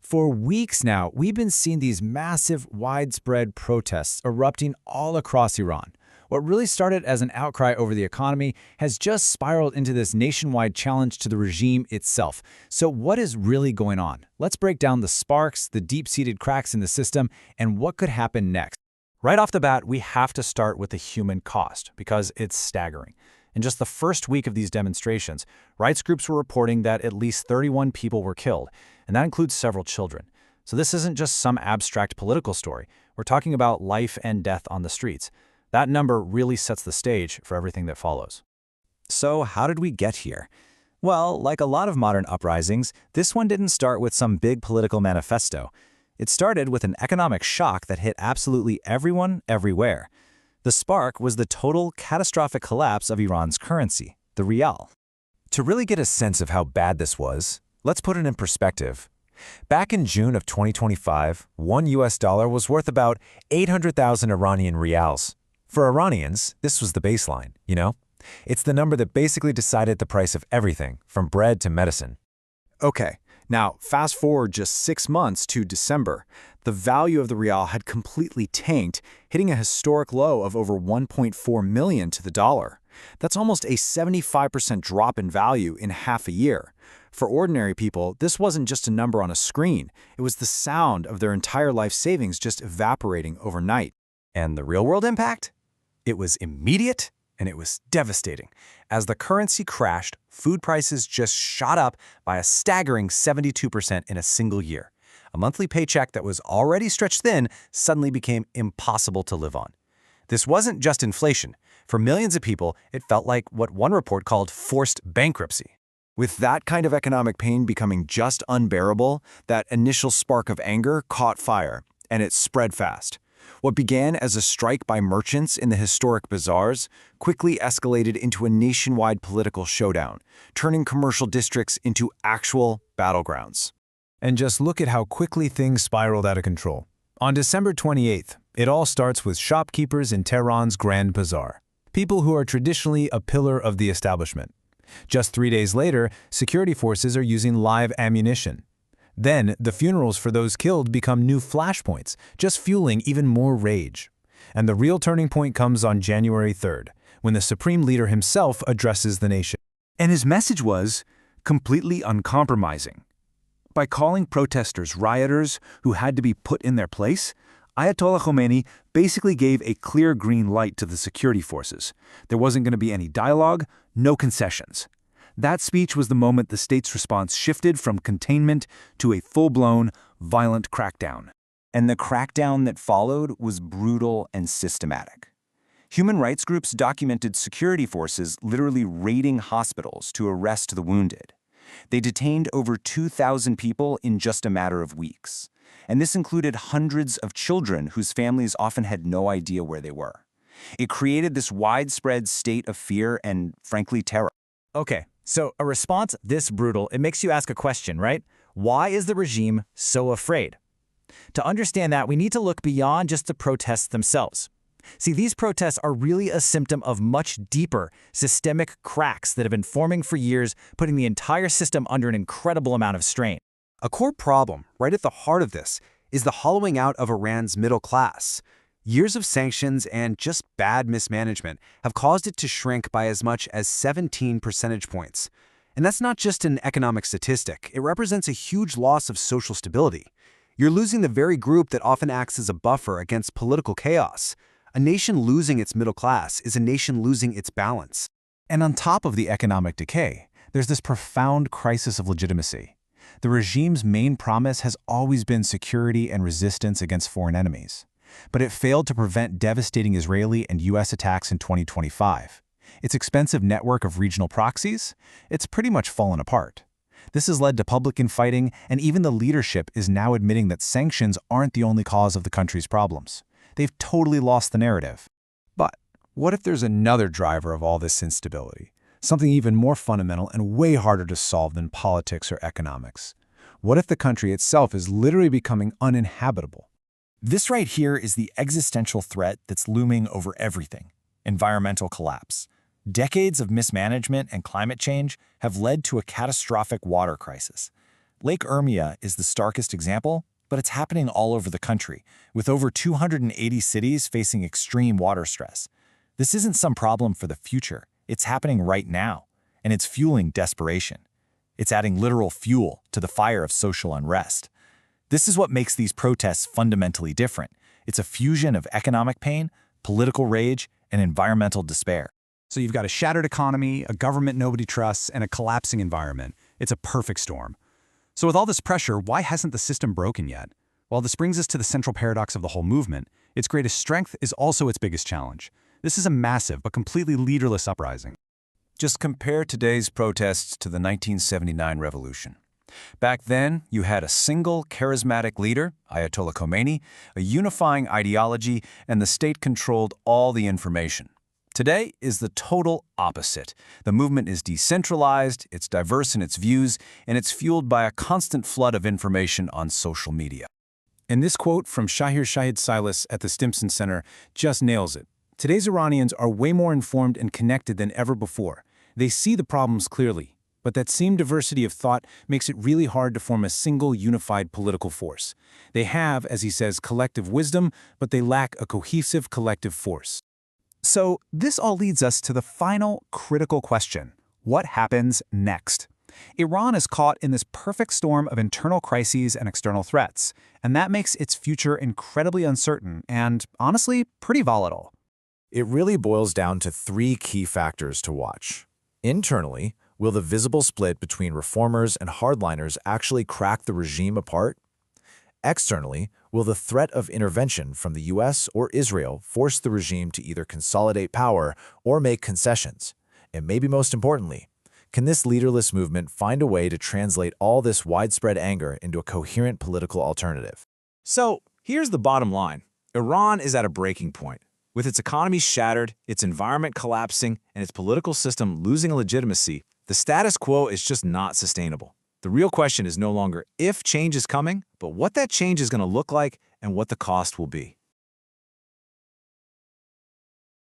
For weeks now, we've been seeing these massive, widespread protests erupting all across Iran. What really started as an outcry over the economy has just spiraled into this nationwide challenge to the regime itself. So what is really going on? Let's break down the sparks, the deep-seated cracks in the system, and what could happen next. Right off the bat, we have to start with the human cost, because it's staggering. In just the first week of these demonstrations, rights groups were reporting that at least 31 people were killed, and that includes several children. So this isn't just some abstract political story. We're talking about life and death on the streets. That number really sets the stage for everything that follows. So how did we get here? Well, like a lot of modern uprisings, this one didn't start with some big political manifesto. It started with an economic shock that hit absolutely everyone, everywhere. The spark was the total, catastrophic collapse of Iran's currency, the rial. To really get a sense of how bad this was, let's put it in perspective. Back in June of 2025, one US dollar was worth about 800,000 Iranian rials. For Iranians, this was the baseline, you know? It's the number that basically decided the price of everything, from bread to medicine. Okay, now fast forward just 6 months to December. The value of the rial had completely tanked, hitting a historic low of over 1.4 million to the dollar. That's almost a 75% drop in value in half a year. For ordinary people, this wasn't just a number on a screen. It was the sound of their entire life savings just evaporating overnight. And the real-world impact? It was immediate, and it was devastating. As the currency crashed, food prices just shot up by a staggering 72% in a single year. A monthly paycheck that was already stretched thin suddenly became impossible to live on. This wasn't just inflation. For millions of people, it felt like what one report called forced bankruptcy. With that kind of economic pain becoming just unbearable, that initial spark of anger caught fire, and it spread fast. What began as a strike by merchants in the historic bazaars quickly escalated into a nationwide political showdown, turning commercial districts into actual battlegrounds. And just look at how quickly things spiraled out of control. On December 28th, it all starts with shopkeepers in Tehran's Grand Bazaar, people who are traditionally a pillar of the establishment. Just 3 days later, security forces are using live ammunition. Then, the funerals for those killed become new flashpoints, just fueling even more rage. And the real turning point comes on January 3rd, when the supreme leader himself addresses the nation. And his message was completely uncompromising. By calling protesters rioters who had to be put in their place, Ayatollah Khomeini basically gave a clear green light to the security forces. There wasn't going to be any dialogue, no concessions. That speech was the moment the state's response shifted from containment to a full-blown, violent crackdown. And the crackdown that followed was brutal and systematic. Human rights groups documented security forces literally raiding hospitals to arrest the wounded. They detained over 2,000 people in just a matter of weeks. And this included hundreds of children whose families often had no idea where they were. It created this widespread state of fear and, frankly, terror. Okay, so a response this brutal, it makes you ask a question, right? Why is the regime so afraid? To understand that, we need to look beyond just the protests themselves. See, these protests are really a symptom of much deeper, systemic cracks that have been forming for years, putting the entire system under an incredible amount of strain. A core problem, right at the heart of this, is the hollowing out of Iran's middle class. Years of sanctions and just bad mismanagement have caused it to shrink by as much as 17 percentage points. And that's not just an economic statistic. It represents a huge loss of social stability. You're losing the very group that often acts as a buffer against political chaos. A nation losing its middle class is a nation losing its balance. And on top of the economic decay, there's this profound crisis of legitimacy. The regime's main promise has always been security and resistance against foreign enemies. But it failed to prevent devastating Israeli and U.S. attacks in 2025. Its expensive network of regional proxies, it's pretty much fallen apart. This has led to public infighting, and even the leadership is now admitting that sanctions aren't the only cause of the country's problems. They've totally lost the narrative. But what if there's another driver of all this instability? Something even more fundamental and way harder to solve than politics or economics. What if the country itself is literally becoming uninhabitable? This right here is the existential threat that's looming over everything: environmental collapse. Decades of mismanagement and climate change have led to a catastrophic water crisis. Lake Urmia is the starkest example, but it's happening all over the country, with over 280 cities facing extreme water stress. This isn't some problem for the future. It's happening right now, and it's fueling desperation. It's adding literal fuel to the fire of social unrest. This is what makes these protests fundamentally different. It's a fusion of economic pain, political rage, and environmental despair. So you've got a shattered economy, a government nobody trusts, and a collapsing environment. It's a perfect storm. So with all this pressure, why hasn't the system broken yet? Well, this brings us to the central paradox of the whole movement. Its greatest strength is also its biggest challenge. This is a massive but completely leaderless uprising. Just compare today's protests to the 1979 revolution. Back then, you had a single charismatic leader, Ayatollah Khomeini, a unifying ideology, and the state controlled all the information. Today is the total opposite. The movement is decentralized, it's diverse in its views, and it's fueled by a constant flood of information on social media. And this quote from Shahir Shahid Silas at the Stimson Center just nails it. Today's Iranians are way more informed and connected than ever before. They see the problems clearly, but that same diversity of thought makes it really hard to form a single unified political force. They have, as he says, collective wisdom, but they lack a cohesive collective force. So this all leads us to the final critical question. What happens next? Iran is caught in this perfect storm of internal crises and external threats, and that makes its future incredibly uncertain and, honestly, pretty volatile. It really boils down to three key factors to watch. Internally, will the visible split between reformers and hardliners actually crack the regime apart? Externally, will the threat of intervention from the US or Israel force the regime to either consolidate power or make concessions? And maybe most importantly, can this leaderless movement find a way to translate all this widespread anger into a coherent political alternative? So, here's the bottom line. Iran is at a breaking point. With its economy shattered, its environment collapsing, and its political system losing legitimacy, the status quo is just not sustainable. The real question is no longer if change is coming, but what that change is going to look like and what the cost will be.